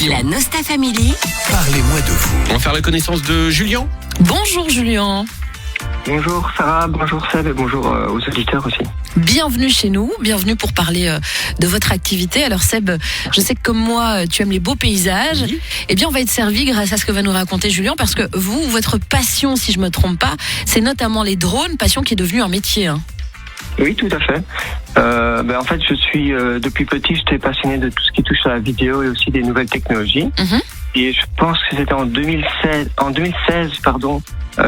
La Nosta Family. Parlez-moi de vous. On va faire la connaissance de Julien. Bonjour Julien. Bonjour Sarah, bonjour Seb et bonjour aux auditeurs aussi. Bienvenue chez nous, bienvenue pour parler de votre activité. Alors Seb, je sais que comme moi, tu aimes les beaux paysages. Oui. Eh bien, on va être servi grâce à ce que va nous raconter Julien, parce que vous, votre passion, si je me trompe pas, c'est notamment les drones, passion qui est devenue un métier. Hein. Oui, tout à fait. En fait, je suis depuis petit, j'étais passionné de tout ce qui touche à la vidéo et aussi des nouvelles technologies. Mhm. Et je pense que c'était en 2016,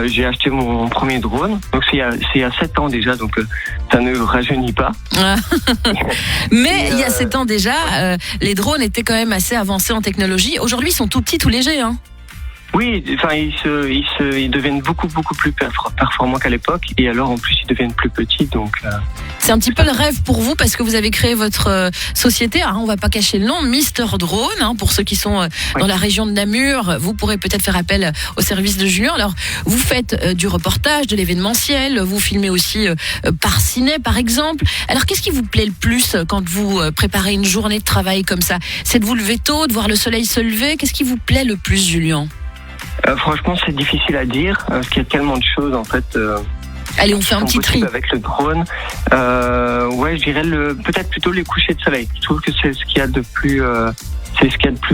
j'ai acheté mon premier drone. Donc c'est il y a 7 ans déjà, donc ça ne rajeunit pas. Mais il y a 7 ans déjà, les drones étaient quand même assez avancés en technologie. Aujourd'hui, ils sont tout petits, tout légers. Hein. Oui, enfin ils deviennent beaucoup plus performants qu'à l'époque. Et alors en plus ils deviennent plus petits, donc. C'est un petit peu le rêve pour vous parce que vous avez créé votre société. Alors, on va pas cacher le nom, Mister Drone. Hein, pour ceux qui sont dans la région de Namur, vous pourrez peut-être faire appel au service de Julien. Alors, vous faites du reportage, de l'événementiel. Vous filmez aussi par ciné, par exemple. Alors, qu'est-ce qui vous plaît le plus quand vous préparez une journée de travail comme ça? C'est de vous lever tôt, de voir le soleil se lever. Qu'est-ce qui vous plaît le plus, Julien? Franchement, c'est difficile à dire parce qu'il y a tellement de choses en fait. Allez, on fait un petit tri. Avec le drone, je dirais peut-être plutôt les couchers de soleil. Je trouve que c'est ce qu'il y a de plus,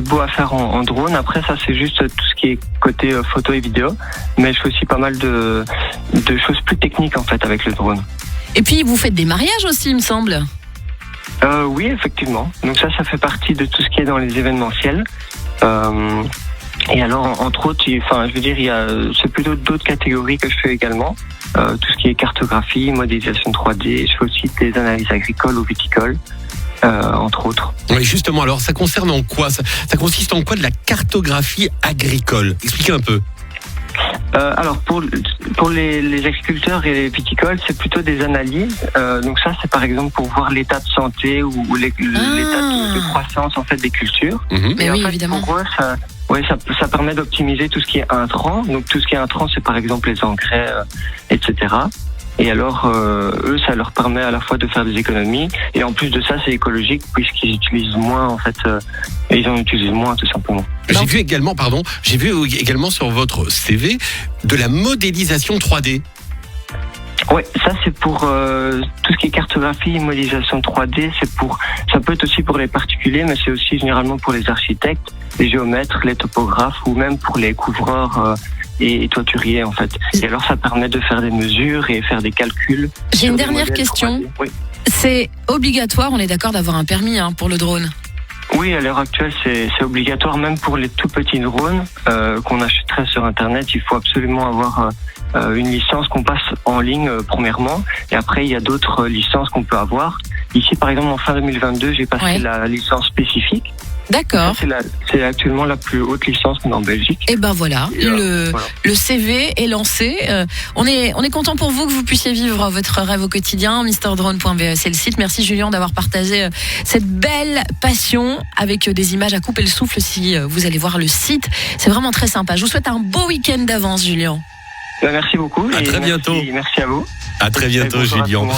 beau à faire en drone. Après, ça c'est juste tout ce qui est côté photo et vidéo, mais je fais aussi pas mal de choses plus techniques en fait avec le drone. Et puis, vous faites des mariages aussi, il me semble. Oui, effectivement. Donc ça fait partie de tout ce qui est dans les événementiels. Et alors, entre autres, c'est plutôt d'autres catégories que je fais également. Tout ce qui est cartographie, modélisation 3D. Je fais aussi des analyses agricoles ou viticoles, entre autres. Oui, justement, alors ça concerne en quoi ça consiste en quoi de la cartographie agricole? Expliquez un peu. Alors pour les agriculteurs et les viticoles, c'est plutôt des analyses. Donc ça, c'est par exemple pour voir l'état de santé ou l'état de croissance en fait des cultures. Mm-hmm. Mais et oui, en fait, évidemment. Pour eux, ça permet d'optimiser tout ce qui est intrant. Donc tout ce qui est intrant, c'est par exemple les engrais, etc. Et alors, eux, ça leur permet à la fois de faire des économies, et en plus de ça, c'est écologique puisqu'ils utilisent moins, en fait, ils en utilisent moins, tout simplement. J'ai vu également sur votre CV de la modélisation 3D. Oui, ça c'est pour tout ce qui est cartographie, modélisation 3D, ça peut être aussi pour les particuliers, mais c'est aussi généralement pour les architectes, les géomètres, les topographes, ou même pour les couvreurs et toituriers en fait. Et alors ça permet de faire des mesures et faire des calculs. J'ai une dernière question. 3D. Oui. C'est obligatoire, on est d'accord, d'avoir un permis pour le drone? Oui, à l'heure actuelle, c'est obligatoire, même pour les tout petits drones qu'on achèterait sur Internet. Il faut absolument avoir une licence qu'on passe en ligne premièrement, et après il y a d'autres licences qu'on peut avoir. Ici, par exemple, en fin 2022, j'ai passé la licence spécifique. D'accord. C'est actuellement la plus haute licence en Belgique. Et ben voilà, le CV est lancé. On est content pour vous que vous puissiez vivre votre rêve au quotidien. MrDrone.be, c'est le site. Merci Julien d'avoir partagé cette belle passion avec des images à couper le souffle. Si vous allez voir le site, c'est vraiment très sympa. Je vous souhaite un beau week-end d'avance, Julien. Merci beaucoup. À très bientôt. Merci à vous. À très bientôt, Bonjour à tout Julien. le monde.